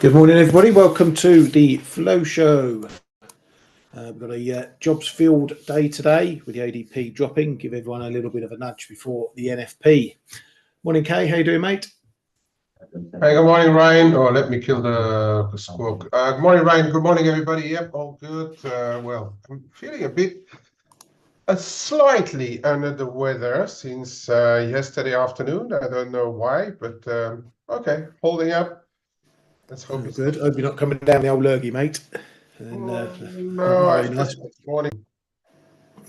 Good morning, everybody. Welcome to the Flow Show. We've got a jobs field day today with the ADP dropping. Give everyone a little bit of a nudge before the NFP. Morning, Kay. How you doing, mate? Hey, good morning, Ryan. Oh, let me kill the squawk. Good morning, Ryan. Good morning, everybody. Yep, all good. Well, I'm feeling a bit, slightly under the weather since yesterday afternoon. I don't know why, but okay, holding up. Let's hope it's good. Hope you're not coming down the old lurgy, mate. And, no, very nice. This morning.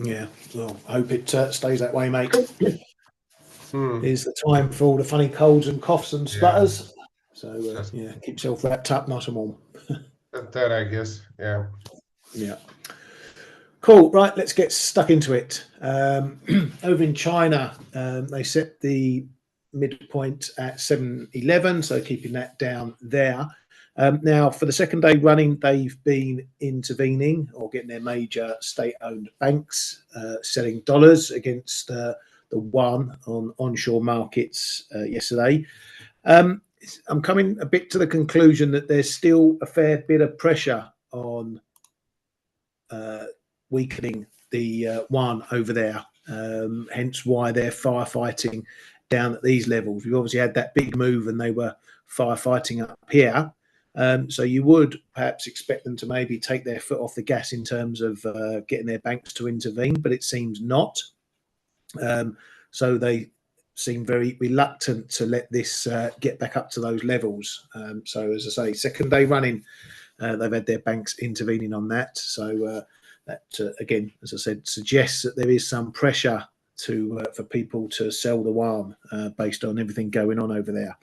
Yeah, well, I hope it stays that way, mate. Hmm. Is the time for all the funny colds and coughs and sputters. So, yeah, keep yourself wrapped up nice and warm. That I guess, yeah. Yeah. Cool. Right, let's get stuck into it. Over in China, they set the midpoint at 711, so keeping that down there. Now, for the second day running, they've been intervening or getting their major state-owned banks selling dollars against the yuan on onshore markets yesterday. I'm coming a bit to the conclusion that there's still a fair bit of pressure on weakening the yuan over there, hence why they're firefighting down at these levels. We've obviously had that big move and they were firefighting up here. So you would perhaps expect them to maybe take their foot off the gas in terms of getting their banks to intervene, but it seems not. So they seem very reluctant to let this get back up to those levels. So as I say, second day running, they've had their banks intervening on that. So that, again, as I said, suggests that there is some pressure for people to sell the yuan based on everything going on over there.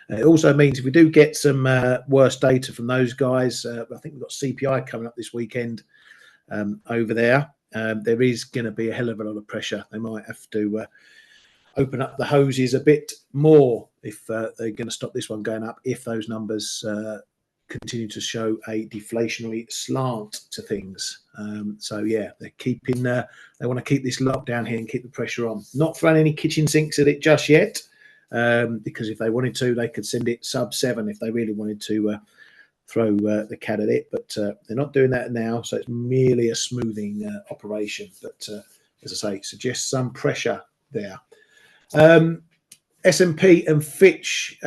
It also means if we do get some worse data from those guys, I think we've got CPI coming up this weekend over there. There is going to be a hell of a lot of pressure. They might have to open up the hoses a bit more if they're going to stop this one going up, if those numbers continue to show a deflationary slant to things. So yeah, they're keeping they want to keep this lockdown here and keep the pressure on. Not throwing any kitchen sinks at it just yet, because if they wanted to, they could send it sub 7 if they really wanted to throw the cat at it, but they're not doing that now, so it's merely a smoothing operation. But as I say, suggests some pressure there. S&P and Fitch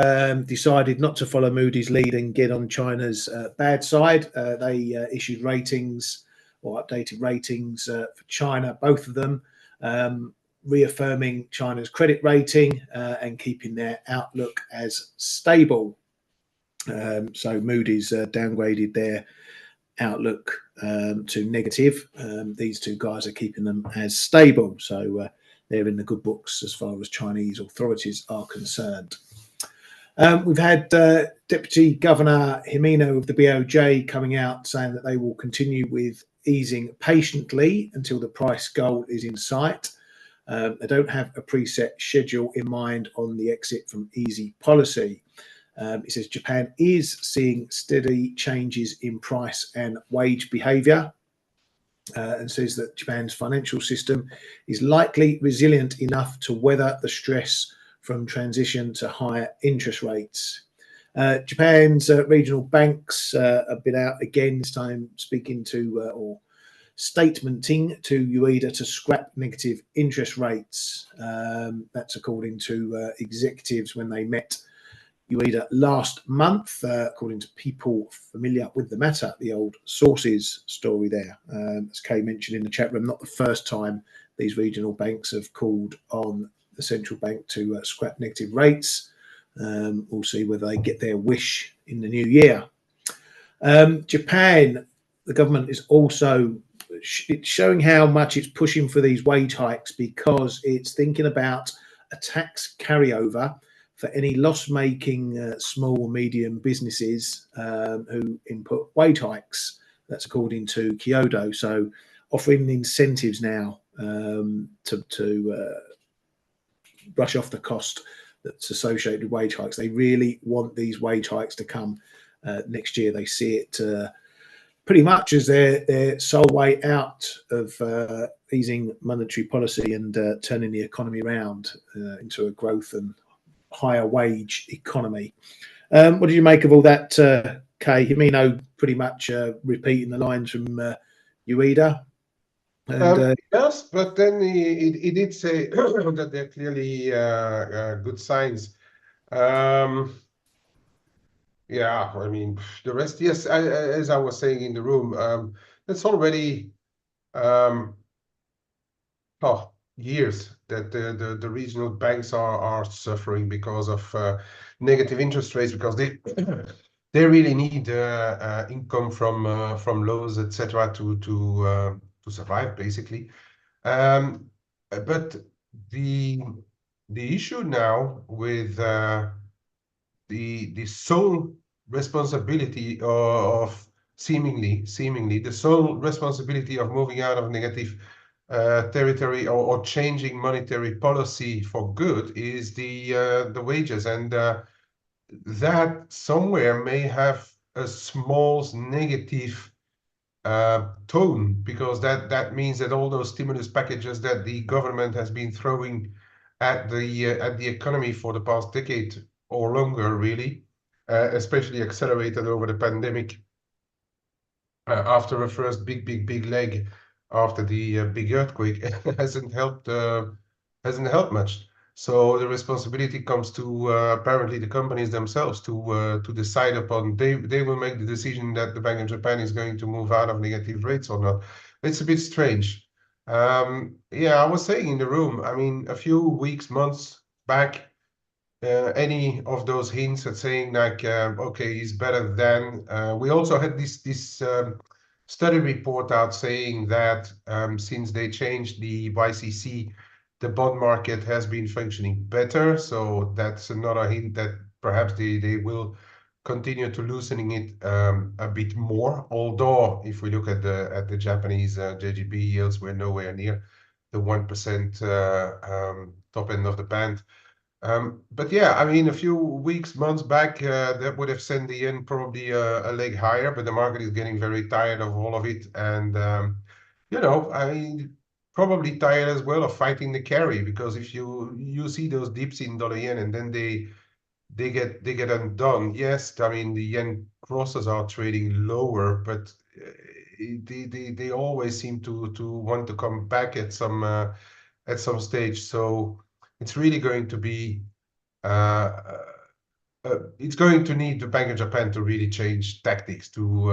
decided not to follow Moody's lead and get on China's bad side. They issued ratings or updated ratings for China, both of them, reaffirming China's credit rating and keeping their outlook as stable. So Moody's downgraded their outlook to negative. These two guys are keeping them as stable. So they're in the good books as far as Chinese authorities are concerned. We've had Deputy Governor Jimeno of the BOJ coming out saying that they will continue with easing patiently until the price goal is in sight. They don't have a preset schedule in mind on the exit from easy policy. It says Japan is seeing steady changes in price and wage behaviour, and says that Japan's financial system is likely resilient enough to weather the stress from transition to higher interest rates. Japan's regional banks have been out again, this time speaking to or statementing to Ueda to scrap negative interest rates. That's according to executives when they met Ueda last month, according to people familiar with the matter, the old sources story there. As Kay mentioned in the chat room, not the first time these regional banks have called on the central bank to scrap negative rates. We'll see whether they get their wish in the new year. Japan, the government is also it's showing how much it's pushing for these wage hikes because it's thinking about a tax carryover for any loss-making small or medium businesses who input wage hikes. That's according to Kyoto. So offering incentives now to brush off the cost that's associated with wage hikes. They really want these wage hikes to come next year. They see it pretty much as their sole way out of easing monetary policy and turning the economy around into a growth and higher wage economy. What did you make of all that, Himino pretty much repeating the lines from Ueda. And, yes, but then he did say that they're clearly good signs. Yeah, I mean, the rest, yes, as I was saying in the room, it's already years that the regional banks are suffering because of negative interest rates, because they really need income from loans, etc., to survive, basically. But the issue now with the sole responsibility of seemingly the sole responsibility of moving out of negative territory or changing monetary policy for good is the wages, and that somewhere may have a small negative tone, because that means that all those stimulus packages that the government has been throwing at the economy for the past decade or longer, really, especially accelerated over the pandemic, after a first big leg after the big earthquake, hasn't helped much. So the responsibility comes to apparently the companies themselves to decide upon. They will make the decision that the Bank of Japan is going to move out of negative rates or not. It's a bit strange. Yeah, I was saying in the room, I mean, a few weeks, months back, any of those hints at saying like, okay, he's better than. We also had this study report out saying that since they changed the YCC, the bond market has been functioning better. So that's another hint that perhaps they will continue to loosening it a bit more. Although if we look at the Japanese JGB yields, we're nowhere near the 1% top end of the band. But yeah, I mean, a few weeks, months back, that would have sent the yen probably a leg higher, but the market is getting very tired of all of it. And, you know, I mean, probably tired as well of fighting the carry, because if you see those dips in dollar yen and then they get undone. Yes, I mean, the yen crosses are trading lower, but they always seem to want to come back at some stage. So it's really going to be it's going to need the Bank of Japan to really change tactics, to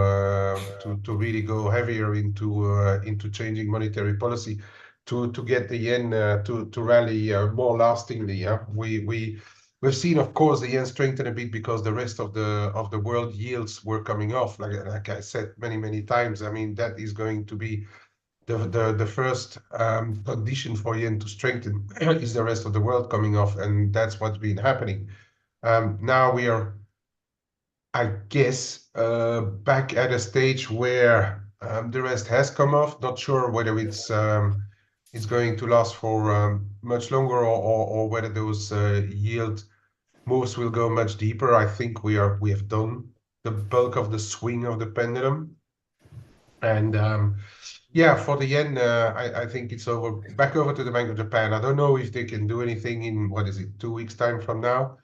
really go heavier into changing monetary policy, to get the yen to rally more lastingly. Yeah, we've seen, of course, the yen strengthen a bit because the rest of the world yields were coming off. Like I said many times, I mean, that is going to be the first condition for yen to strengthen is the rest of the world coming off, and that's what's been happening. Now we are, I guess, back at a stage where the rest has come off. Not sure whether it's going to last for much longer, or whether those yield moves will go much deeper. I think we have done the bulk of the swing of the pendulum, and yeah, for the yen, I think it's back over to the Bank of Japan. I don't know if they can do anything in, what is it, 2 weeks time from now.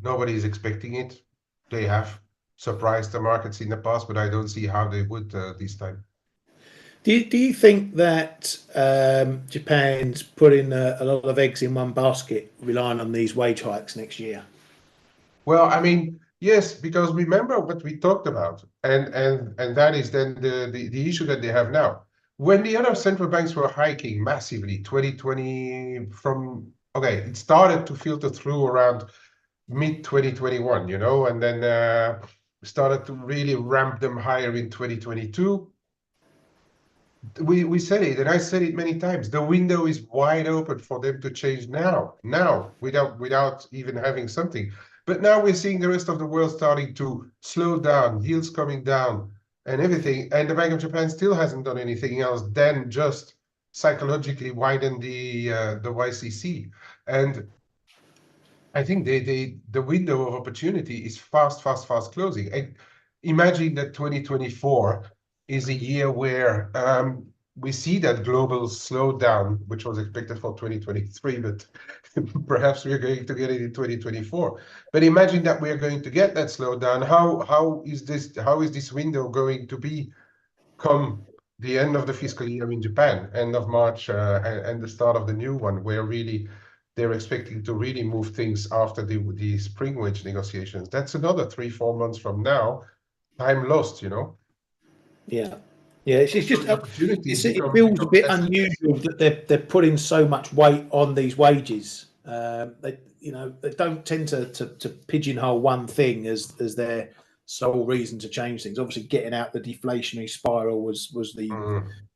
Nobody is expecting it. They have surprised the markets in the past, but I don't see how they would this time. Do you think that Japan's putting a lot of eggs in one basket, relying on these wage hikes next year? Well, I mean, yes, because remember what we talked about, and that is then the issue that they have now. When the other central banks were hiking massively, 2020 it started to filter through around mid-2021, you know, and then started to really ramp them higher in 2022. We said it, and I said it many times. The window is wide open for them to change now, without even having something. But now we're seeing the rest of the world starting to slow down, yields coming down, and everything. And the Bank of Japan still hasn't done anything else than just psychologically widen the YCC. And I think the window of opportunity is fast closing. And imagine that 2024 is a year where we see that global slowdown, which was expected for 2023, but perhaps we're going to get it in 2024. But imagine that we are going to get that slowdown. How is this window going to be come the end of the fiscal year in Japan, end of March, and the start of the new one, where really they're expecting to really move things after the spring wage negotiations? That's another 3-4 months from now. Time lost, you know. Yeah, yeah. It's just The opportunities it become feels a bit less. unusual that they're putting so much weight on these wages. They they don't tend to pigeonhole one thing as their sole reason to change things. Obviously, getting out the deflationary spiral was the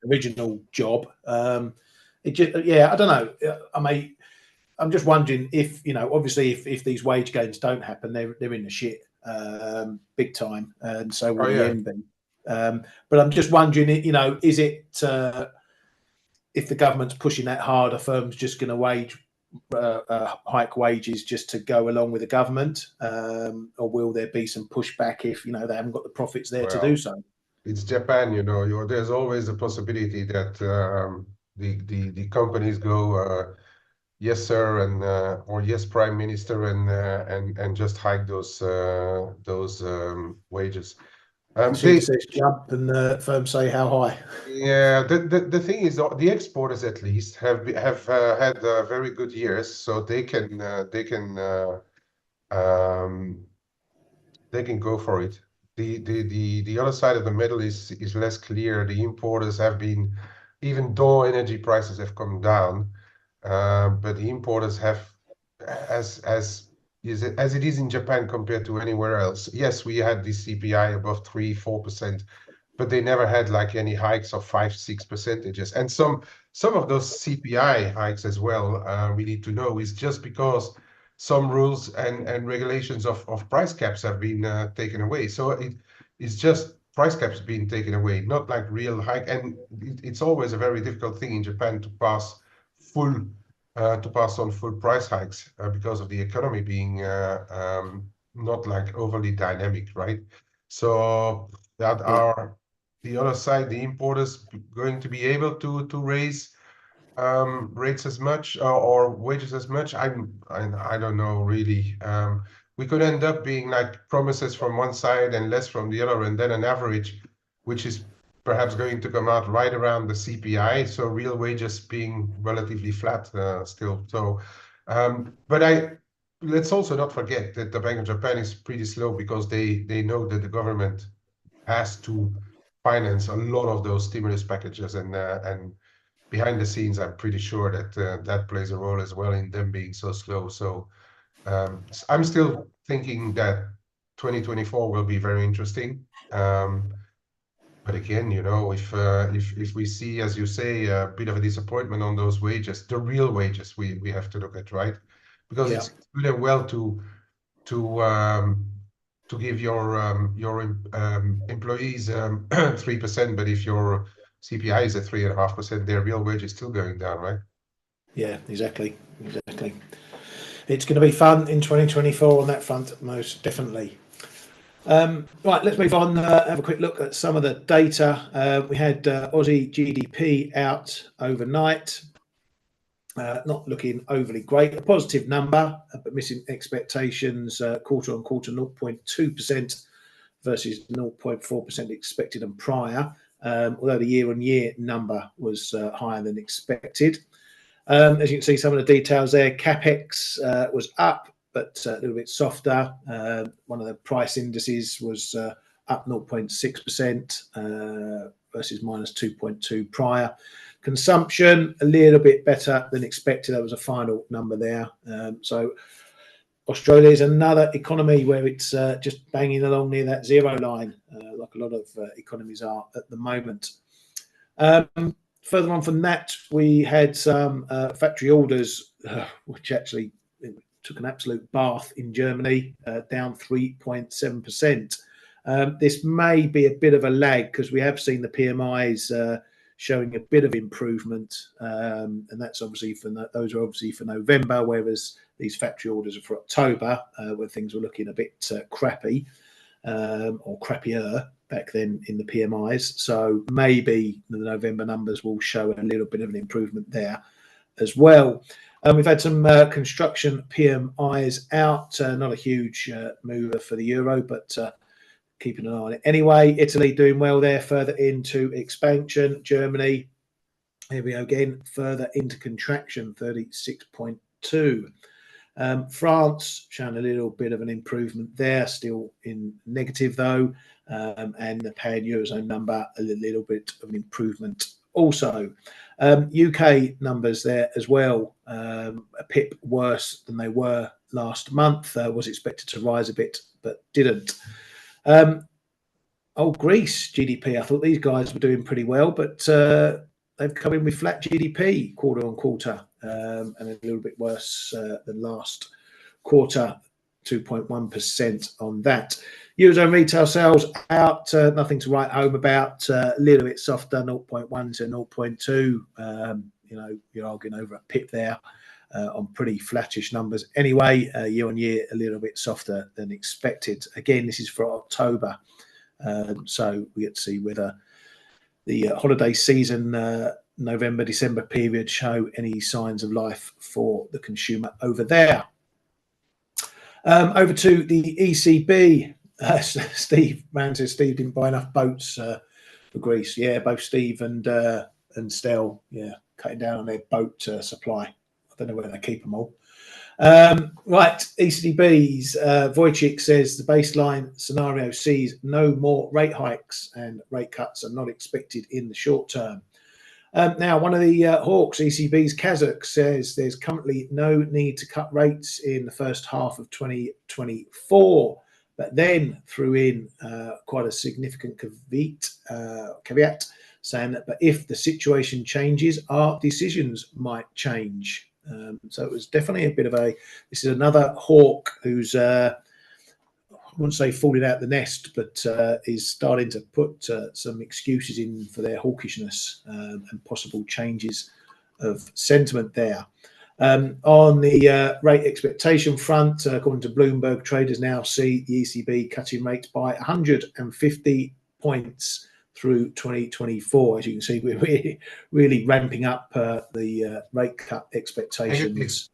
original job. It just I don't know. I mean, I'm just wondering if obviously if these wage gains don't happen, they're in the shit big time, and so will Oh the yeah. MB. But I'm just wondering, is it if the government's pushing that hard, are firms just going to hike wages just to go along with the government, or will there be some pushback if they haven't got the profits there to do Well, so? it's Japan, there's always a possibility that the companies go, yes sir, and or yes prime minister, and just hike those wages. They Consumer says jump, and firms say how high. Yeah, the thing is, the exporters at least had very good years, so um, they can go for it. The other side of the medal is less clear. The importers have been, even though energy prices have come down, but the importers have, as it is in Japan compared to anywhere else. Yes, we had the CPI above 3-4%, but they never had like any hikes of 5-6%. And some of those CPI hikes as well, we need to know, is just because some rules and regulations of price caps have been taken away. So it's just price caps being taken away, not like real hike. And it's always a very difficult thing in Japan to full pass on full price hikes because of the economy being not like overly dynamic, right? So that Yeah, are the other side, the importers going to be able to raise rates as much or wages as much? I don't know really. We could end up being like promises from one side and less from the other, and then an average, which is perhaps going to come out right around the CPI. So real wages being relatively flat still. So, but let's also not forget that the Bank of Japan is pretty slow because they know that the government has to finance a lot of those stimulus packages, and behind the scenes, I'm pretty sure that that plays a role as well in them being so slow. So I'm still thinking that 2024 will be very interesting. But again, if we see, as you say, a bit of a disappointment on those wages, the real wages we have to look at, right? Because yeah, it's good and well to um, to give your employees 3%, but if your CPI is at 3.5%, their real wage is still going down, right? yeah. Exactly. It's going to be fun in 2024 on that front, most definitely. Right, let's move on. Have a quick look at some of the data. We had Aussie GDP out overnight. Not looking overly great. A positive number, but missing expectations. Quarter on quarter, 0.2% versus 0.4% expected and prior. Although the year-on-year number was higher than expected. As you can see, some of the details there. Capex was up, but a little bit softer. One of the price indices was up 0.6% versus minus 2.2 prior. Consumption a little bit better than expected. There was a final number there. So Australia is another economy where it's just banging along near that zero line, like a lot of economies are at the moment. Further on from that, we had some factory orders, which actually took an absolute bath in Germany, down 3.7%. This may be a bit of a lag because we have seen the PMIs showing a bit of improvement, and that's obviously those are obviously for November, whereas these factory orders are for October, where things were looking a bit crappy or crappier. back then in the PMIs. So maybe the November numbers will show a little bit of an improvement there as well. We've had some construction PMIs out, not a huge mover for the euro, but keeping an eye on it. Anyway, Italy doing well there, further into expansion. Germany, here we go again, further into contraction, 36.2. France showing a little bit of an improvement there, still in negative though, and the pound eurozone number a little bit of an improvement also. UK numbers there as well, a pip worse than they were last month. Was expected to rise a bit, but didn't. Greece GDP, I thought these guys were doing pretty well, but they've come in with flat GDP quarter on quarter, and a little bit worse than last quarter, 2.1% on that. Eurozone retail sales out, nothing to write home about, a little bit softer, 0.1 to 0.2. You're arguing over a pip there on pretty flattish numbers. Anyway, year on year, a little bit softer than expected. Again, this is for October. So we get to see whether the holiday season, November, December period show any signs of life for the consumer over there. Over to the ECB. Steve Rand says Steve didn't buy enough boats for Greece. Yeah, both Steve and Stel, cutting down on their boat supply. I don't know where they keep them all. Right, ECB's Wojcik says the baseline scenario sees no more rate hikes and rate cuts are not expected in the short term. Now, one of the hawks, ECB's Kazakh, says there's currently no need to cut rates in the first half of 2024, but then threw in quite a significant caveat, saying that but if the situation changes, our decisions might change. So it was definitely a bit of this is another hawk who's, I wouldn't say falling out the nest, but is starting to put some excuses in for their hawkishness and possible changes of sentiment there. On the rate expectation front, according to Bloomberg, traders now see the ECB cutting rates by 150 points through 2024. As you can see, we're really ramping up the rate cut expectations.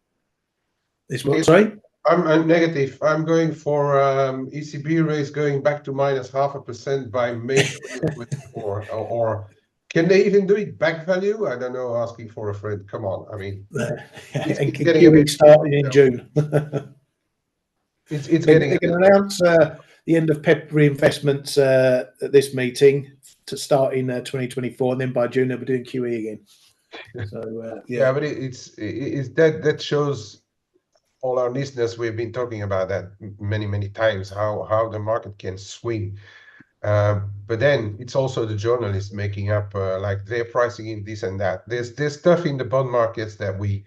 This what? Sorry? I'm negative. I'm going for ECB rates going back to minus 0.5% by May 2024. or can they even do it back value? I don't know, asking for a friend. Come on. I mean, it's getting a bit starting in June. It's getting. They can announce the end of PEP reinvestments at this meeting to start in 2024, and then by June they'll be doing QE again. So yeah, but it's that shows all our listeners. We've been talking about that many times, how the market can swing. But then it's also the journalists making up like they're pricing in this and that. There's stuff in the bond markets that we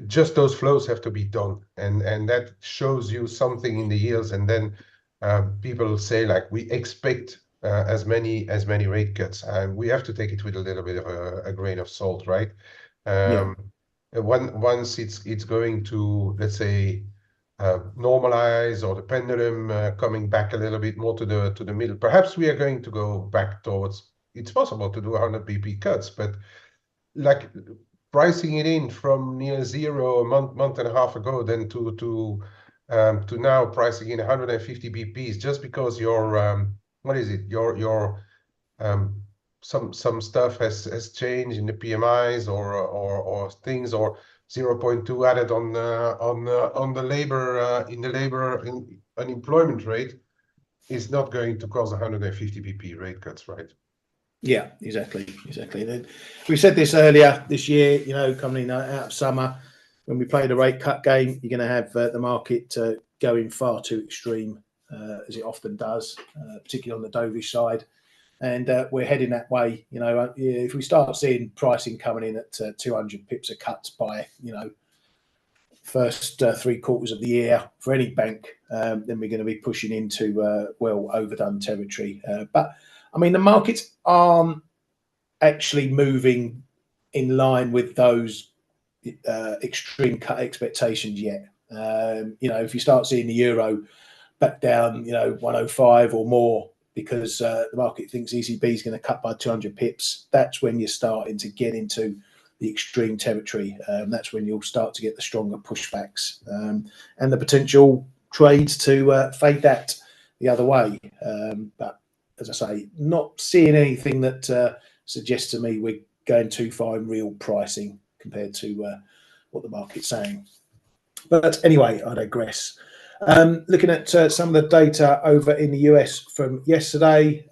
just those flows have to be done, and that shows you something in the yields, and then people say like we expect as many rate cuts, and we have to take it with a little bit of a grain of salt, right? Once it's going to, let's say, normalize, or the pendulum coming back a little bit more to the middle, perhaps we are going to go back towards, it's possible to do 100 BP cuts, but like pricing it in from near zero a month and a half ago, then to now pricing in 150 BPs just because your what is it, your some stuff has changed in the PMIs or things, or 0.2 added on the labor in the labor unemployment rate is not going to cause 150 BP rate cuts, right? Yeah, exactly. We said this earlier this year, coming out of summer, when we play the rate cut game, you're going to have the market going far too extreme, as it often does, particularly on the dovish side. And we're heading that way. If we start seeing pricing coming in at 200 pips a cut by, first 3 quarters of the year for any bank, then we're going to be pushing into well overdone territory. But I mean, the markets aren't actually moving in line with those extreme cut expectations yet. If you start seeing the euro back down, 105 or more because the market thinks ECB is going to cut by 200 pips, that's when you're starting to get into the extreme territory. That's when you'll start to get the stronger pushbacks and the potential trades to fade that the other way. But as I say, not seeing anything that suggests to me we're going too far in real pricing compared to what the market's saying. But anyway, I digress. Looking at some of the data over in the US from yesterday,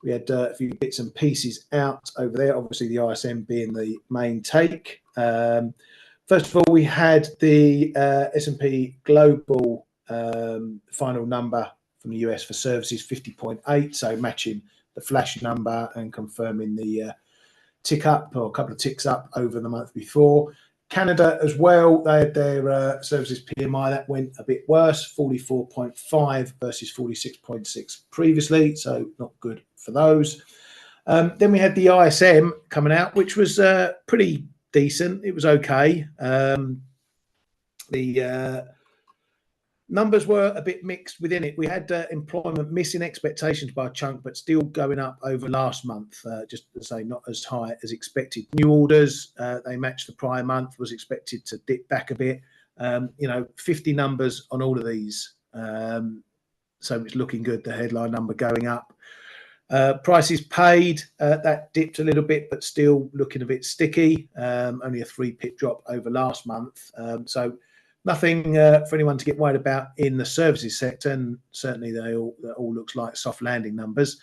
we had a few bits and pieces out over there, obviously the ISM being the main take. First of all, we had the S&P Global final number from the US for services, 50.8, so matching the flash number and confirming the tick up, or a couple of ticks up over the month before. Canada as well, they had their services PMI that went a bit worse, 44.5 versus 46.6 previously, so not good for those. Then we had the ISM coming out, which was pretty decent. It was okay. The numbers were a bit mixed within it. We had employment missing expectations by a chunk, but still going up over last month, just to say not as high as expected. New orders, they matched the prior month, was expected to dip back a bit. 50 numbers on all of these. So it's looking good, the headline number going up. Prices paid, that dipped a little bit, but still looking a bit sticky. Only a 3-pip drop over last month. So nothing for anyone to get worried about in the services sector, and certainly that all looks like soft landing numbers.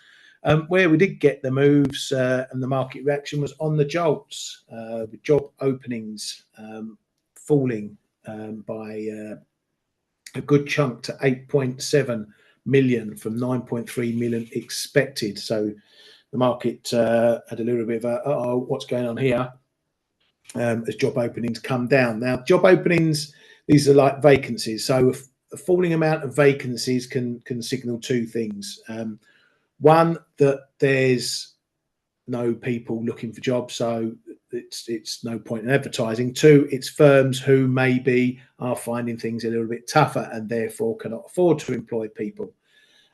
Where we did get the moves and the market reaction was on the jolts, with job openings falling by a good chunk to 8.7 million from 9.3 million expected. So the market had a little bit of a, uh-oh, what's going on here, as job openings come down. Now, job openings, these are like vacancies. So a falling amount of vacancies can signal two things. One, that there's no people looking for jobs, so it's no point in advertising. Two, it's firms who maybe are finding things a little bit tougher and therefore cannot afford to employ people.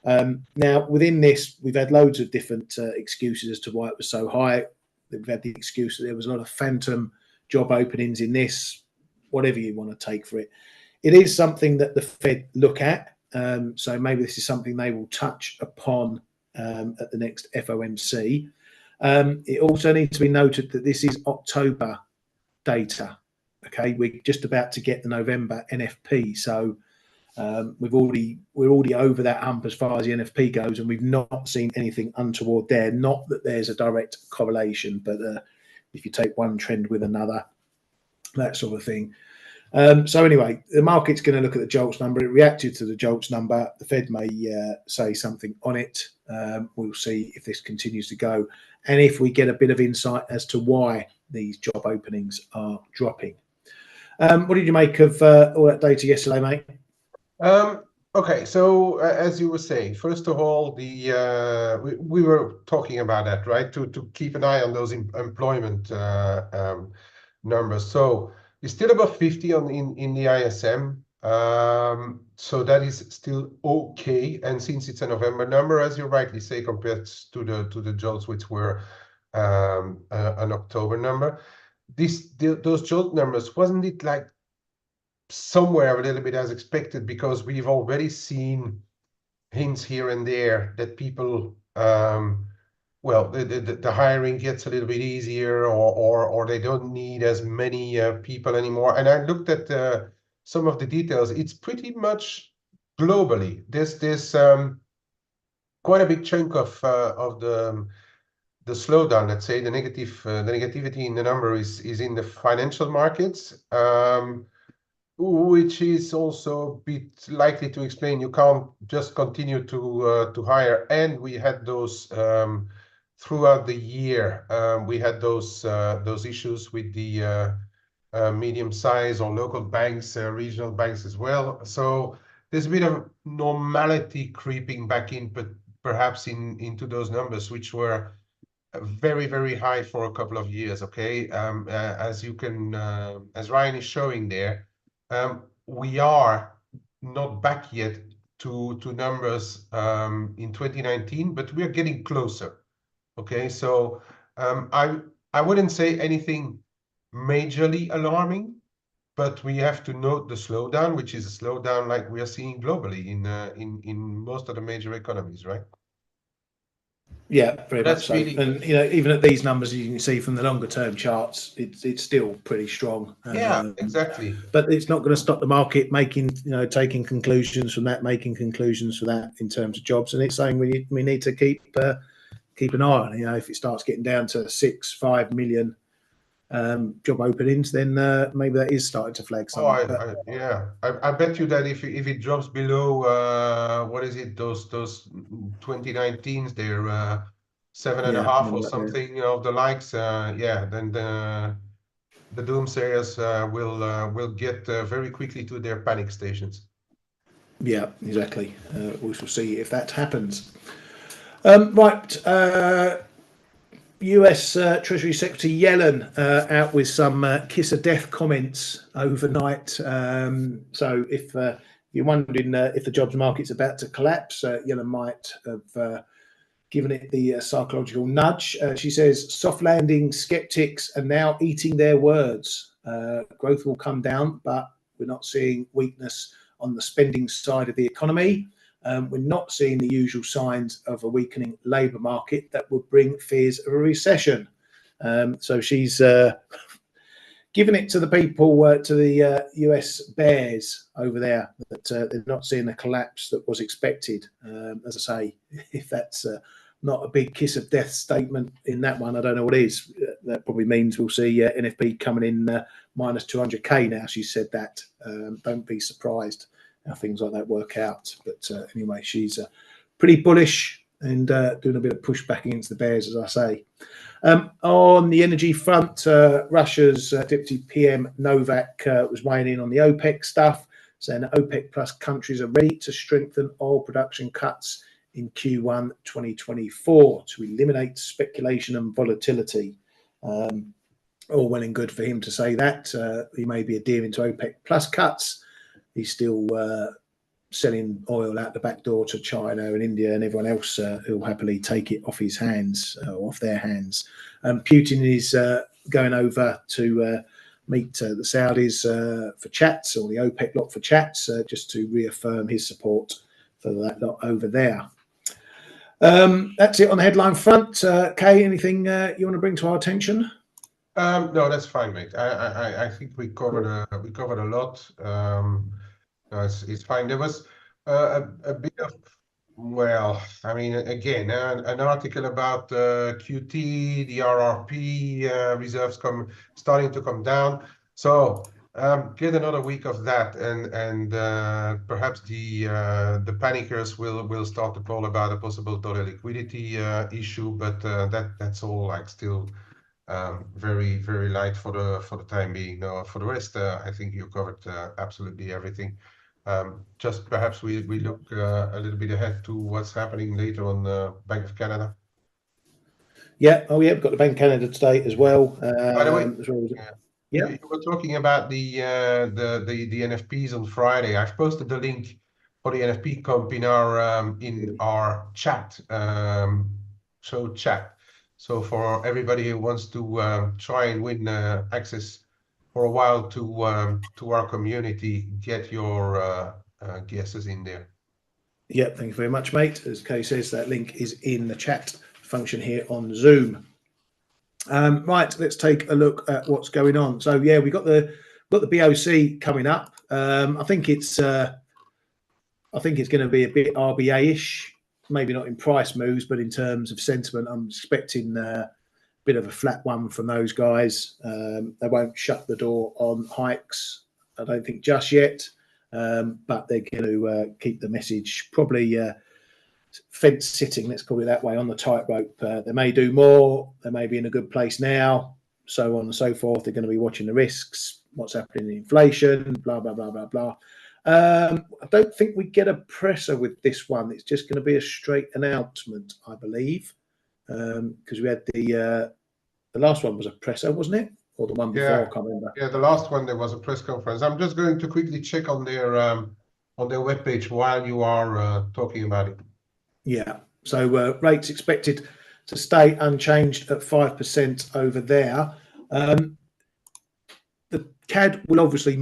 Now, within this, we've had loads of different excuses as to why it was so high. We've had the excuse that there was a lot of phantom job openings in this, whatever you want to take for it. It is something that the Fed look at. So maybe this is something they will touch upon at the next FOMC. It also needs to be noted that this is October data. Okay, we're just about to get the November NFP, so we're already over that hump as far as the NFP goes, and we've not seen anything untoward there. Not that there's a direct correlation, but if you take one trend with another, that sort of thing. So anyway, the market's going to look at the JOLTS number. It reacted to the JOLTS number. The Fed may say something on it. We'll see if this continues to go, and if we get a bit of insight as to why these job openings are dropping. What did you make of all that data yesterday, mate? Okay, so as you were saying, first of all, we were talking about that, right? To keep an eye on those employment numbers. So it's still above 50 in the ISM. So that is still okay. And since it's a November number, as you rightly say, compared to the JOLTS, which were an October number, those JOLTS numbers, wasn't it like somewhere a little bit as expected, because we've already seen hints here and there that people, well, the hiring gets a little bit easier, or they don't need as many people anymore. And I looked at some of the details. It's pretty much globally. There's quite a big chunk of the slowdown, let's say, the negativity in the number is in the financial markets. Which is also a bit likely to explain you can't just continue to hire. And we had those throughout the year. We had those issues with the medium size or local banks, regional banks as well. So there's a bit of normality creeping back in, but perhaps into those numbers, which were very, very high for a couple of years. Okay, as you can, as Ryan is showing there. We are not back yet to numbers in 2019, but we are getting closer. Okay, so I wouldn't say anything majorly alarming, but we have to note the slowdown, which is a slowdown like we are seeing globally in most of the major economies, right? Yeah, very But much that's so. really, And even at these numbers, you can see from the longer term charts, it's still pretty strong. yeah, exactly. But it's not going to stop the market making, taking conclusions from that, making conclusions for that in terms of jobs. And it's saying we need to keep an eye on. If it starts getting down to 5 million job openings, then maybe that is starting to flag Oh, something. yeah, I bet you that if it drops below what is it, those 2019s, they're seven and a Yeah, half or maybe that, something of the likes. Yeah, then the doomsayers will get very quickly to their panic stations. yeah, exactly. We shall see if that happens. Right. US Treasury Secretary Yellen out with some kiss of death comments overnight. So if you're wondering if the jobs market's about to collapse, Yellen might have given it the psychological nudge. She says soft landing skeptics are now eating their words. Growth will come down, but we're not seeing weakness on the spending side of the economy. We're not seeing the usual signs of a weakening labour market that would bring fears of a recession. So she's given it to the people, to the US bears over there, that they're not seeing the collapse that was expected. As I say, if that's not a big kiss of death statement in that one, I don't know what is. That probably means we'll see NFP coming in minus 200k now. She said that. Don't be surprised how things like that work out. But anyway, she's pretty bullish and doing a bit of pushback against the bears, as I say. On the energy front, Russia's Deputy PM Novak was weighing in on the OPEC stuff, saying that OPEC plus countries are ready to strengthen oil production cuts in Q1 2024 to eliminate speculation and volatility. All well and good for him to say that. He may be adhering to OPEC plus cuts. He's still selling oil out the back door to China and India and everyone else who'll happily take it off his hands, off their hands. Putin is going over to meet the Saudis for chats, or the OPEC lot for chats, just to reaffirm his support for that lot over there. That's it on the headline front. Kay, anything you want to bring to our attention? No, that's fine, mate. I think we covered a lot. No, it's fine. There was a bit of, well, I mean, again, an article about QT, the RRP reserves starting to come down. So get another week of that, and perhaps the panickers will start to call about a possible dollar liquidity issue, but that's all like still very, very light for the time being. No, for the rest, I think you covered absolutely everything. Just perhaps we look a little bit ahead to what's happening later on the Bank of Canada. Yeah. Oh, yeah. We've got the Bank of Canada today as well. By the way, as well. Yeah. You were talking about the NFPs on Friday. I've posted the link for the NFP comp in our chat, show chat. So for everybody who wants to try and win access for a while to our community, get your guesses in there. Yeah, thank you very much, mate. As Kay says, that link is in the chat function here on Zoom. Right, let's take a look at what's going on. So yeah, we got the BOC coming up. I think it's going to be a bit RBA-ish, maybe not in price moves, but in terms of sentiment, I'm expecting a bit of a flat one from those guys. They won't shut the door on hikes, I don't think, just yet, but they're going to keep the message probably fence sitting, let's call it that way, on the tightrope. They may do more, they may be in a good place now, so on and so forth. They're going to be watching the risks, what's happening in inflation, blah, blah, blah, blah, blah. I don't think we get a presser with this one. It's just going to be a straight announcement, I believe, because we had the last one was a presser, wasn't it? Or the one before, I can't remember. Yeah, the last one, there was a press conference. I'm just going to quickly check on their on their webpage while you are talking about it. Yeah. So rates expected to stay unchanged at 5% over there. The CAD will obviously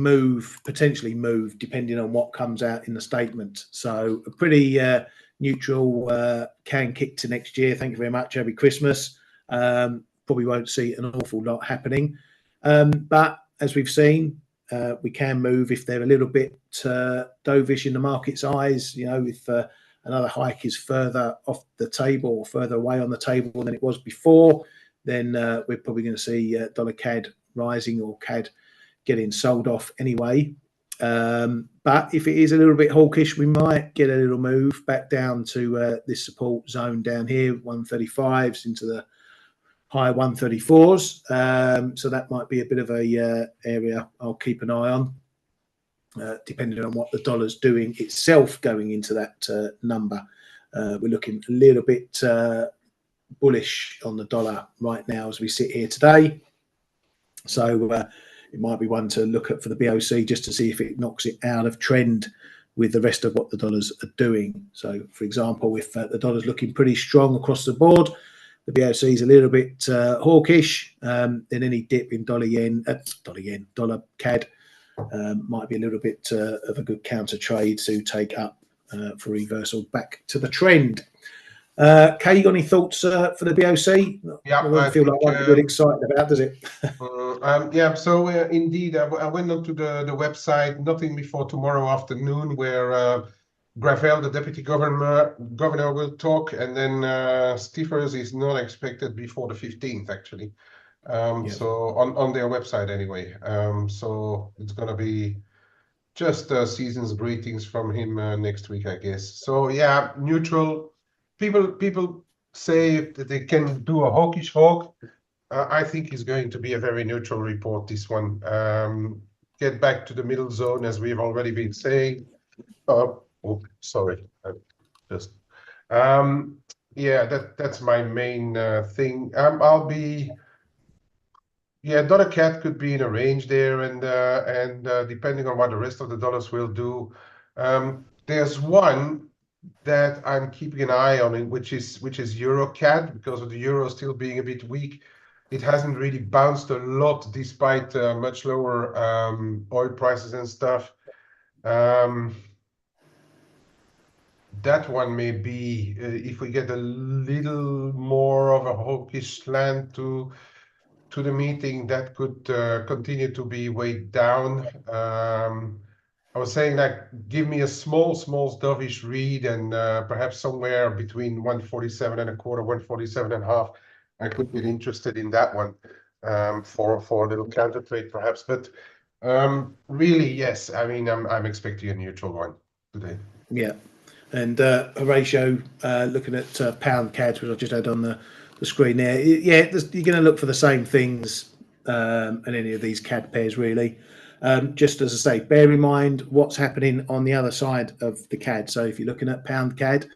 potentially move, depending on what comes out in the statement. So a pretty neutral can kick to next year. Thank you very much. Happy Christmas. Probably won't see an awful lot happening. But as we've seen, we can move if they're a little bit dovish in the market's eyes. You know, if another hike is further off the table or further away on the table than it was before, then we're probably going to see dollar CAD rising or CAD getting sold off anyway. But if it is a little bit hawkish, we might get a little move back down to this support zone down here, 135s into the high 134s. So that might be a bit of a area I'll keep an eye on, depending on what the dollar's doing itself going into that number. We're looking a little bit bullish on the dollar right now as we sit here today. So it might be one to look at for the BOC just to see if it knocks it out of trend with the rest of what the dollars are doing. So, for example, if the dollar's looking pretty strong across the board, the BOC is a little bit hawkish, then any dip in dollar CAD might be a little bit of a good counter trade to take up for reversal back to the trend. Kay, you got any thoughts for the BOC? Yeah, I don't feel like one to get excited about, does it? Yeah, so indeed, I went onto the website, nothing before tomorrow afternoon, where Gravel, the deputy governor, will talk, and then Stiefers is not expected before the 15th, actually. So on their website anyway. So it's gonna be just season's greetings from him next week, I guess. So yeah, neutral. People say that they can do a hawkish hawk. I think it's going to be a very neutral report, this one. Get back to the middle zone, as we've already been saying. Oh, sorry. Yeah, that's my main thing. Dollar CAD could be in a range there, and depending on what the rest of the dollars will do. There's one that I'm keeping an eye on, which is Euro CAD, because of the euro still being a bit weak. It hasn't really bounced a lot despite much lower oil prices and stuff. That one may be, if we get a little more of a hawkish slant to the meeting, that could continue to be weighed down. I was saying, like, give me a small dovish read, and perhaps somewhere between 147 and a quarter, 147 and a half, I could be interested in that one for a little counter trade perhaps. But really, yes, I mean, I'm expecting a neutral one today. Yeah, and Horatio, looking at pound CAD, which I just had on the screen there. Yeah, you're going to look for the same things in any of these CAD pairs, really. Just as I say, bear in mind what's happening on the other side of the CAD. So if you're looking at pound CAD,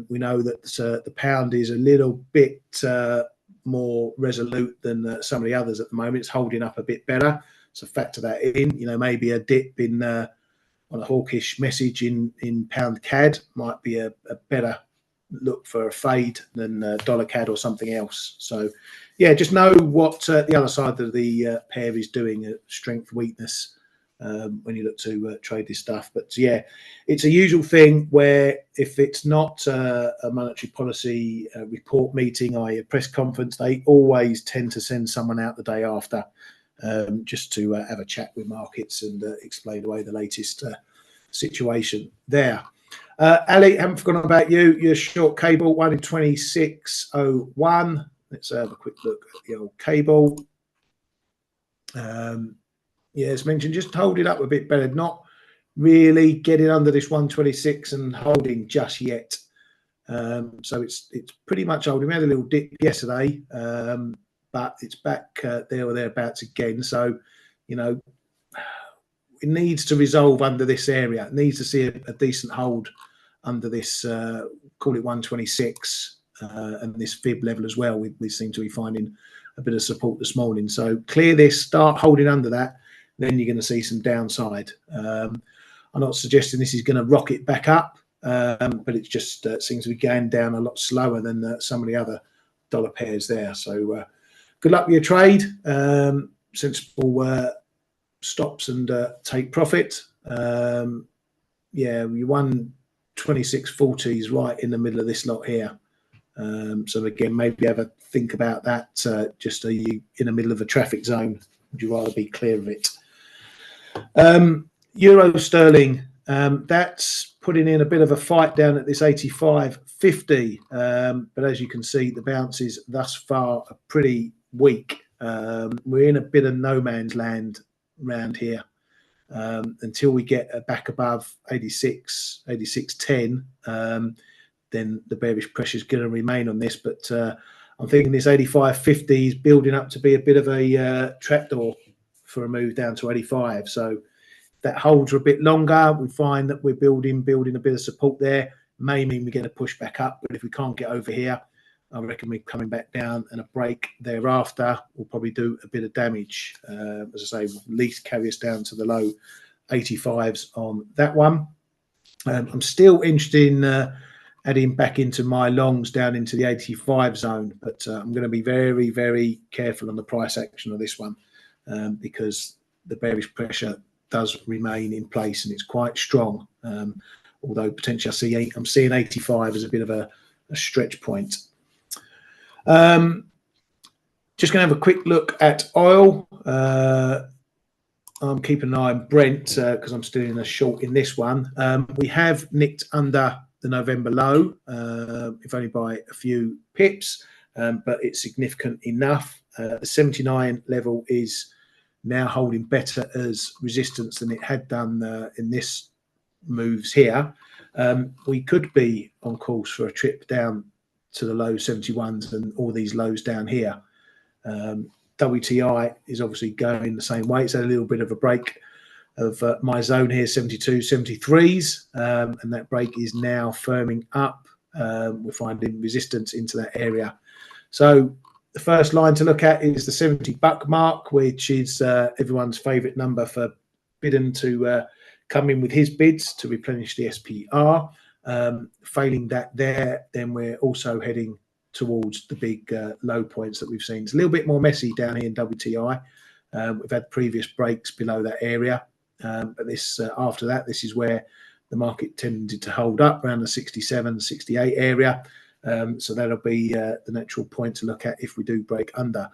we know that the pound is a little bit more resolute than some of the others at the moment. It's holding up a bit better. So factor that in. You know, maybe a dip in on a hawkish message in pound CAD might be a better look for a fade than dollar CAD or something else. So yeah, just know what the other side of the pair is doing, strength, weakness, when you look to trade this stuff. But yeah, it's a usual thing where if it's not a monetary policy report meeting, i.e. a press conference, they always tend to send someone out the day after just to have a chat with markets and explain away the latest situation there. Ali, haven't forgotten about you. Your short cable, 1 in 26.01. Let's have a quick look at the old cable. Yeah, as mentioned, just hold it up a bit better. Not really getting under this 126 and holding just yet. So it's pretty much holding. We had a little dip yesterday, but it's back there or thereabouts again. So, you know, it needs to resolve under this area. It needs to see a decent hold under this, call it 126, and this fib level as well. We seem to be finding a bit of support this morning. So clear this, start holding under that, then you're going to see some downside. I'm not suggesting this is going to rocket back up, but it just seems to be going down a lot slower than some of the other dollar pairs there. So good luck with your trade. Sensible stops and take profit. Yeah, you won 26.40s right in the middle of this lot here. So again, maybe have a think about that. Just are you in the middle of a traffic zone? Would you rather be clear of it? Euro sterling, that's putting in a bit of a fight down at this 85.50. But as you can see, the bounces thus far are pretty weak. We're in a bit of no man's land around here. Until we get back above 86.10, then the bearish pressure is going to remain on this. But I'm thinking this 85.50 is building up to be a bit of a trapdoor for a move down to 85. So that holds for a bit longer. We find that we're building a bit of support there. May mean we're going to push back up, but if we can't get over here, I reckon we're coming back down, and a break thereafter will probably do a bit of damage. As I say, will at least carry us down to the low 85s on that one. I'm still interested in adding back into my longs down into the 85 zone, but I'm going to be very, very careful on the price action of this one because the bearish pressure does remain in place and it's quite strong. Although potentially I'm seeing 85 as a bit of a stretch point. Just going to have a quick look at oil. I'm keeping an eye on Brent because I'm still in a short in this one. We have nicked under the November low, if only by a few pips, but it's significant enough. The 79 level is now holding better as resistance than it had done in this moves here. We could be on course for a trip down to the low 71s and all these lows down here. WTI is obviously going the same way. It's had a little bit of a break of my zone here, 72, 73s, and that break is now firming up. We're finding resistance into that area. So the first line to look at is the 70 buck mark, which is everyone's favorite number for Bidden to come in with his bids to replenish the SPR. Failing that there, then we're also heading towards the big low points that we've seen. It's a little bit more messy down here in WTI. We've had previous breaks below that area, but this after that, this is where the market tended to hold up around the 67, 68 area. So that'll be the natural point to look at if we do break under.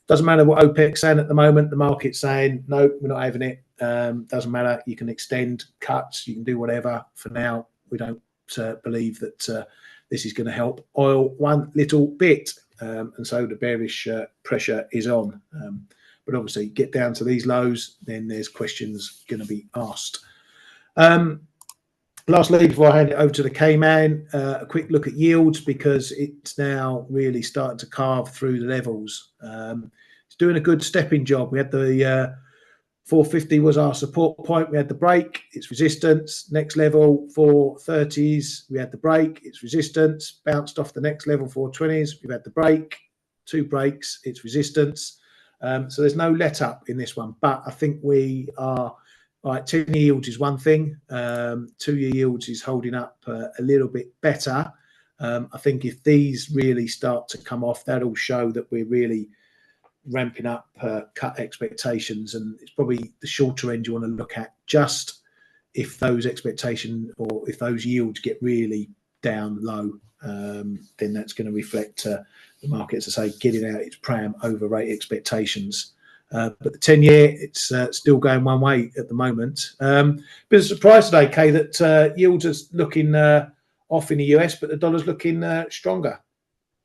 Doesn't matter what OPEC's saying at the moment. The market's saying, no, we're not having it. Doesn't matter. You can extend cuts. You can do whatever. For now, we don't believe that this is going to help oil one little bit. And so the bearish pressure is on. But obviously, get down to these lows, then there's questions going to be asked. Lastly, before I hand it over to the K-Man, a quick look at yields because it's now really starting to carve through the levels. It's doing a good stepping job. We had the 450 was our support point. We had the break, it's resistance. Next level, 430s, we had the break, it's resistance. Bounced off the next level, 420s, we've had the break, 2 breaks, it's resistance. So there's no let up in this one, but I think we are, right, 10-year yields is one thing. 2-year yields is holding up a little bit better. I think if these really start to come off, that'll show that we're really ramping up cut expectations, and it's probably the shorter end you want to look at. Just if those expectations or if those yields get really down low, then that's going to reflect the market, as I say, getting out its pram over rate expectations. But the 10-year, it's still going one way at the moment. Bit of a surprise today, Kay, that yields are looking off in the US, but the dollar's looking stronger.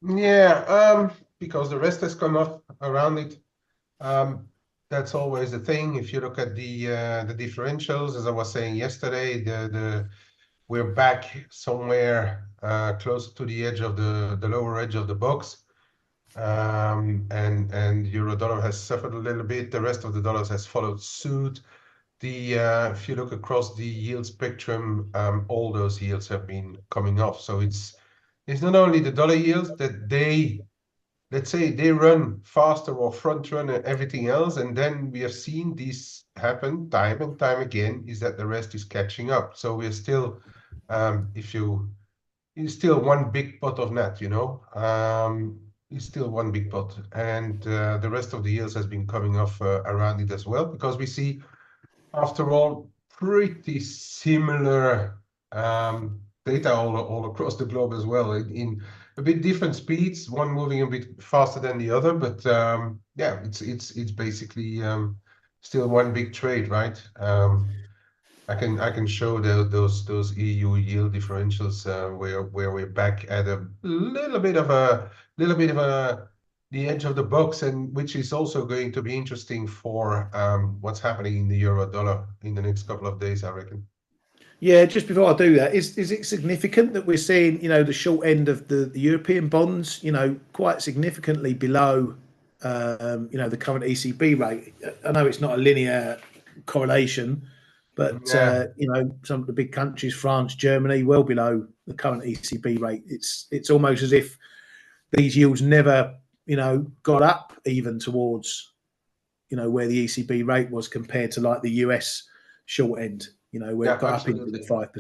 Yeah, because the rest has come off around it. That's always the thing. If you look at the differentials, as I was saying yesterday, we're back somewhere close to the edge of the lower edge of the box. And euro dollar has suffered a little bit. The rest of the dollars has followed suit. If you look across the yield spectrum, all those yields have been coming off. So it's not only the dollar yields that they let's say they run faster or front run and everything else, and then we have seen this happen time and time again, is that the rest is catching up. So we're still, if you, it's still one big pot of net, you know. It's still one big pot, and the rest of the yields has been coming off around it as well, because we see, after all, pretty similar data all across the globe as well, in a bit different speeds, one moving a bit faster than the other, but yeah, it's basically still one big trade, right? I can show those EU yield differentials where we're back at a little bit of the edge of the box, and which is also going to be interesting for what's happening in the euro dollar in the next couple of days, I reckon. Yeah, just before I do that, is it significant that we're seeing, the short end of the European bonds, quite significantly below, the current ECB rate? I know it's not a linear correlation, but Yeah, some of the big countries, France, Germany, well below the current ECB rate. It's almost as if these yields never, got up even towards, where the ECB rate was compared to like the US short end, where it yeah, got up into the absolutely.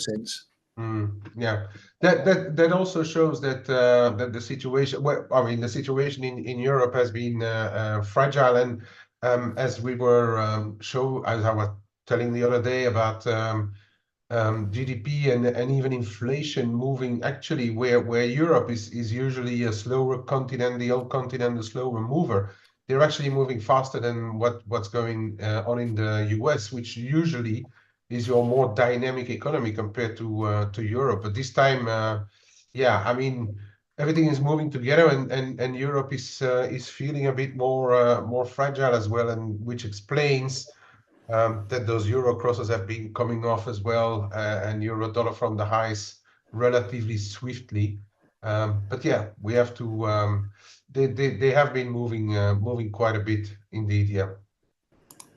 5%. Yeah, that also shows that the situation. Well, I mean, the situation in Europe has been fragile, and as we were as I was telling the other day about GDP and even inflation moving, actually where Europe is usually a slower continent, the old continent, a slower mover. They're actually moving faster than what's going on in the US, which usually is your more dynamic economy compared to Europe. But this time, yeah, I mean, everything is moving together, and Europe is feeling a bit more fragile as well, and which explains that those euro crosses have been coming off as well, and euro dollar from the highs relatively swiftly. But yeah, we have to. They have been moving quite a bit indeed. Yeah.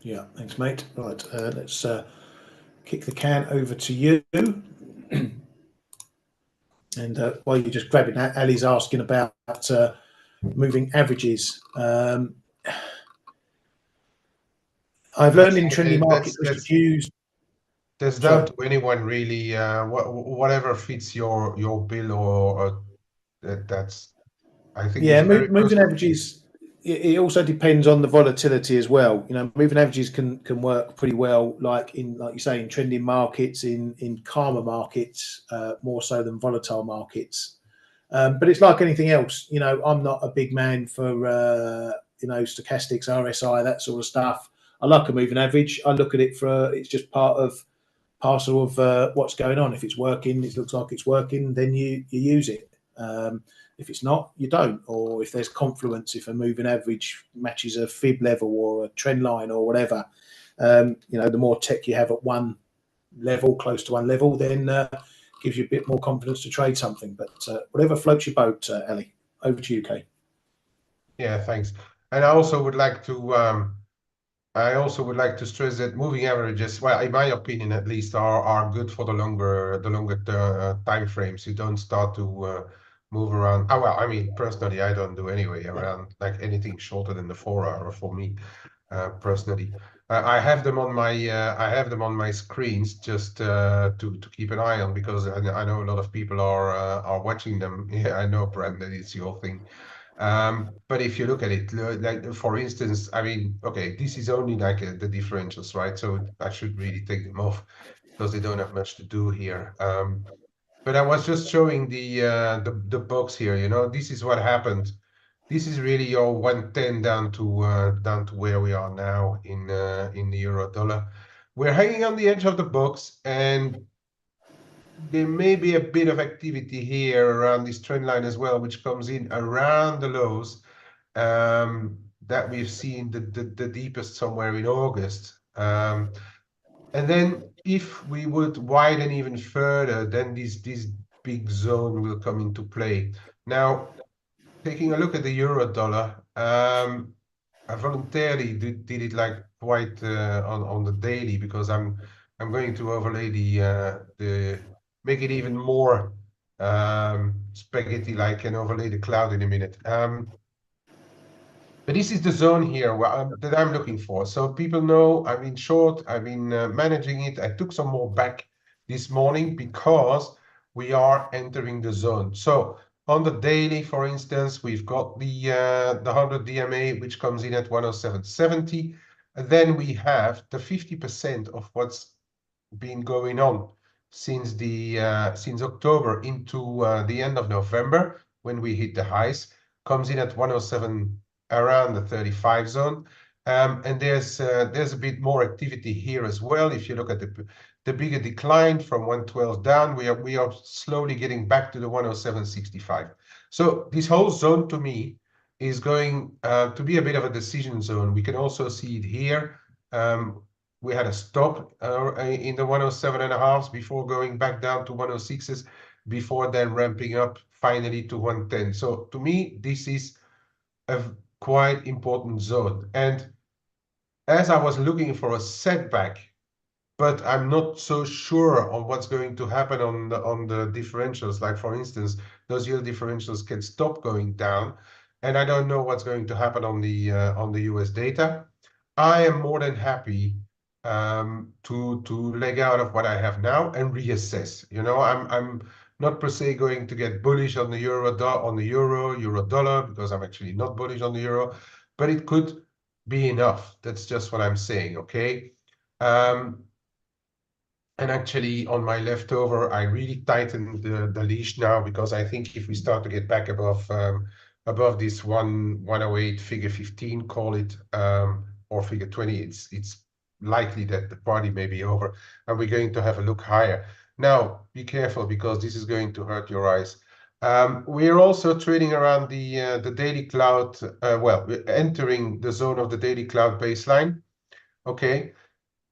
Yeah, thanks, mate. Right, let's kick the can over to you. And while you're just grabbing that, Ali's asking about moving averages. I've learned in trendy markets just to use. That's down Sorry. to anyone really. Whatever fits your bill, or that's, I think it's Yeah, a very moving personal thing. averages. It also depends on the volatility as well. Moving averages can work pretty well, like you say, in trending markets, in calmer markets, more so than volatile markets. But it's like anything else. I'm not a big man for stochastics, RSI, that sort of stuff. I like a moving average. I look at it for it's just parcel of what's going on. If it's working, it looks like it's working, then you use it. If it's not, you don't. Or if there's confluence, if a moving average matches a fib level or a trend line or whatever, the more tech you have at one level, close to one level, then gives you a bit more confidence to trade something. But whatever floats your boat, Ali. Over to you, Kay. Yeah, thanks. And I also would like to stress that moving averages, well, in my opinion at least, are good for the longer time frames. You don't start to move around. Oh, well, I mean, personally, I don't do anyway around like anything shorter than the 4 hour for me, personally. I have them on my screens just to keep an eye on, because I know a lot of people are watching them. Yeah, I know, Brand, that it's your thing. But if you look at it, like for instance, I mean, okay, this is only like the differentials, right? So I should really take them off because they don't have much to do here. But I was just showing the box here. This is what happened. This is really your 110 down to where we are now in the euro dollar. We're hanging on the edge of the box, and there may be a bit of activity here around this trend line as well, which comes in around the lows that we've seen the deepest somewhere in August. And then if we would widen even further, then this big zone will come into play. Now, taking a look at the euro dollar, I voluntarily did it like quite on the daily, because I'm going to overlay the make it even more spaghetti like, and overlay the cloud in a minute. But this is the zone here that I'm looking for. So people know I've been short, I've been managing it. I took some more back this morning because we are entering the zone. So on the daily, for instance, we've got the 100 DMA, which comes in at 107.70. Then we have the 50% of what's been going on since October into the end of November, when we hit the highs, comes in at 107, around the 35 zone. And there's a bit more activity here as well. If you look at the bigger decline from 112 down, we are slowly getting back to the 107.65. So this whole zone to me is going to be a bit of a decision zone. We can also see it here. We had a stop in the 107.5s before going back down to 106s, before then ramping up finally to 110. So to me, this is a quite important zone. And as I was looking for a setback, but I'm not so sure on what's going to happen on the differentials. Like for instance, those yield differentials can stop going down, and I don't know what's going to happen on the US data. I am more than happy to leg out of what I have now and reassess. You know, I'm not per se going to get bullish on the euro dollar, because I'm actually not bullish on the euro, but it could be enough. That's just what I'm saying. Okay. And actually, on my leftover, I really tightened the leash now, because I think if we start to get back above this 108 figure 15, call it, or figure 20, it's likely that the party may be over, and we're going to have a look higher. Now, be careful, because this is going to hurt your eyes. We're also trading around the daily cloud. Well, we're entering the zone of the daily cloud baseline. Okay.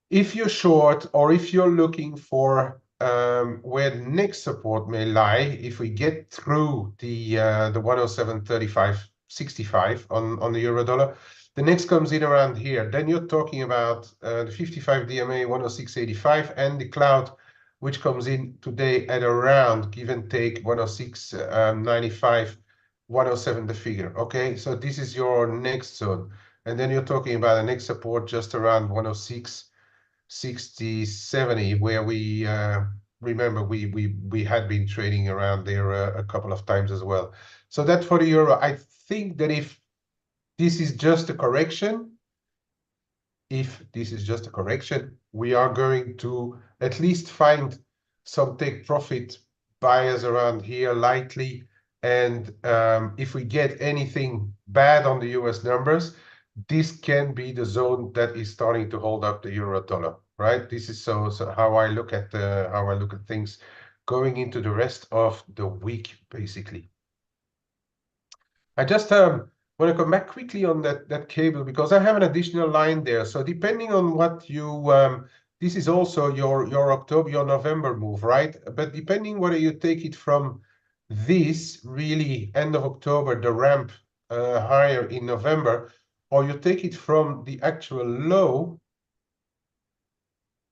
If you're short, or if you're looking for where the next support may lie, if we get through the 107.35.65 on the euro dollar, the next comes in around here. Then you're talking about the 55 DMA 106.85 and the cloud, which comes in today at around, give and take, 106.95, 107 the figure. Okay, so this is your next zone. And then you're talking about the next support just around 106.60, 70, where we remember we had been trading around there a couple of times as well. So that for the euro, I think that if this is just a correction, we are going to at least find some take profit buyers around here likely. And if we get anything bad on the US numbers, this can be the zone that is starting to hold up the euro dollar, right? This is so how I look at things going into the rest of the week, basically. I just want to come back quickly on that cable, because I have an additional line there. So depending on what you this is also your October, your November move, right? But depending whether you take it from this really end of October, the ramp higher in November, or you take it from the actual low,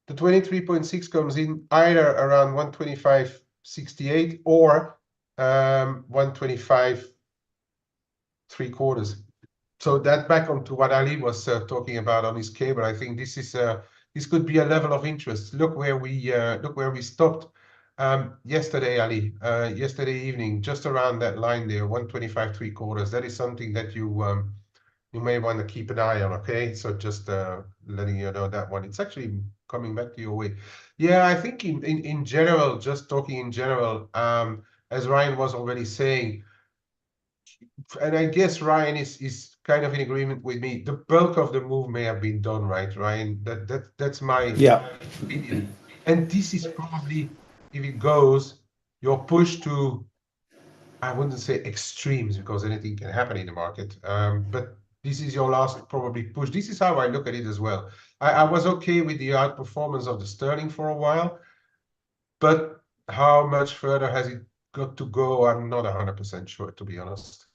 the 23.6 comes in either around 125.68 or 125.75. So that back onto what Ali was talking about on his cable, I think this is this could be a level of interest. Look where we stopped yesterday, Ali. Yesterday evening, just around that line there, 125.75. That is something that you may want to keep an eye on. Okay, so just letting you know that one. It's actually coming back to your way. Yeah, I think in general, just talking in general, as Ryan was already saying, and I guess Ryan is kind of in agreement with me. The bulk of the move may have been done, right, Ryan? That's my opinion. And this is probably, if it goes, your push to, I wouldn't say extremes, because anything can happen in the market. But this is your last probably push. This is how I look at it as well. I was okay with the outperformance of the sterling for a while, but how much further has it got to go? I'm not 100% sure, to be honest.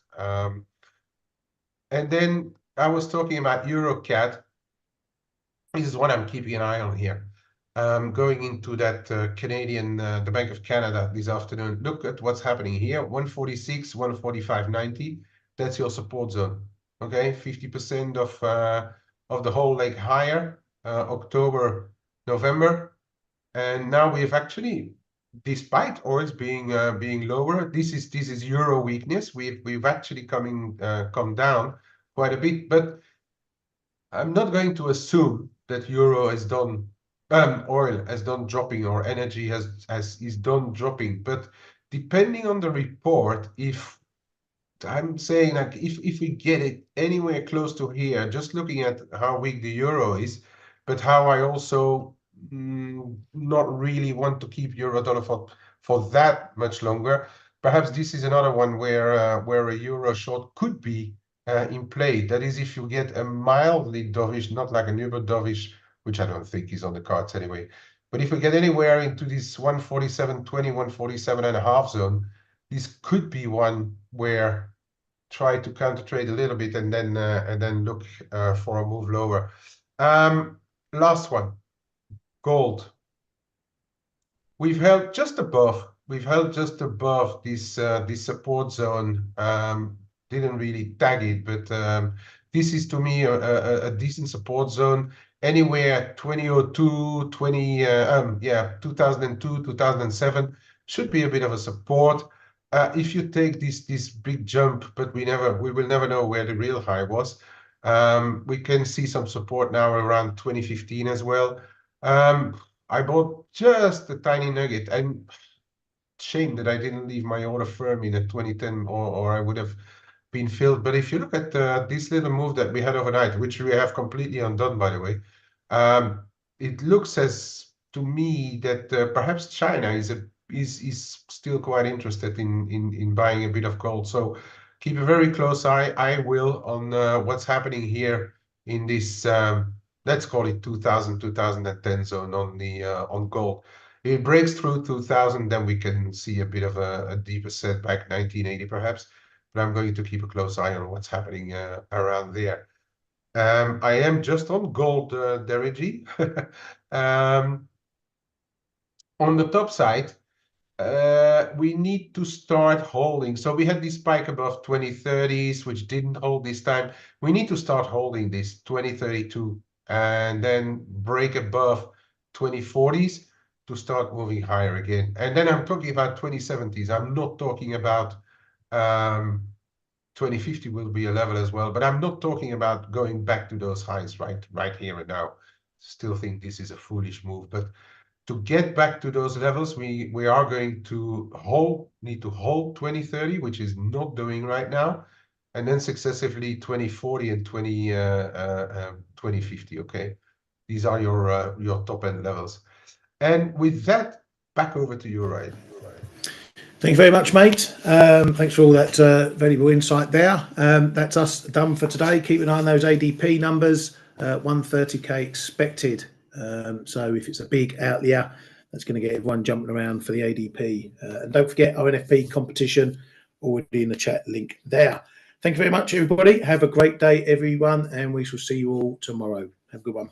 And then I was talking about EuroCAD. This is what I'm keeping an eye on here. Going into that Canadian, the Bank of Canada this afternoon. Look at what's happening here. 146, 145.90. That's your support zone. Okay, 50% of the whole leg higher, October, November, and now we've actually, despite oils being lower, this is euro weakness. We've actually come down quite a bit, but I'm not going to assume that euro has done, oil has done dropping, or energy is done dropping. But depending on the report, if I'm saying, like, if we get it anywhere close to here, just looking at how weak the euro is, but how I also not really want to keep euro dollar for that much longer. Perhaps this is another one where a euro short could be in play. That is, if you get a mildly dovish, not like an uber dovish, which I don't think is on the cards anyway. But if we get anywhere into this 147.20, 147.5 zone, this could be one where try to counter trade a little bit and then look for a move lower. Last one, gold. We've held just above. We've held just above this this support zone. Didn't really tag it, but this is to me a decent support zone. Anywhere 2002, 2002, 2007 should be a bit of a support. If you take this big jump, but we will never know where the real high was. We can see some support now around 2015 as well. I bought just a tiny nugget. I'm shame that I didn't leave my order firm in at 2010, or I would have been filled. But if you look at this little move that we had overnight, which we have completely undone, by the way, it looks as to me that perhaps China is still quite interested in buying a bit of gold. So keep a very close eye. I will on what's happening here in this. Let's call it 2010 zone on gold. If it breaks through 2000, then we can see a bit of a deeper setback, 1980 perhaps. But I'm going to keep a close eye on what's happening around there. I am just on gold, Derigi. On the top side, we need to start holding. So we had this spike above 2030s, which didn't hold this time. We need to start holding this 2032 and then break above 2040s to start moving higher again. And then I'm talking about 2070s. I'm not talking about 2050 will be a level as well, but I'm not talking about going back to those highs right here and now. Still think this is a foolish move, but to get back to those levels, we are going to need to hold 2030, which is not doing right now, and then successively 2040 and 2050. Okay, these are your top end levels. And with that, back over to you, Ryan. Thank you very much, mate. Thanks for all that valuable insight there. That's us done for today. Keep an eye on those ADP numbers. 130k expected. So if it's a big outlier, that's going to get everyone jumping around for the ADP. And don't forget our NFP competition, already in the chat link there. Thank you very much, everybody. Have a great day, everyone, and we shall see you all tomorrow. Have a good one.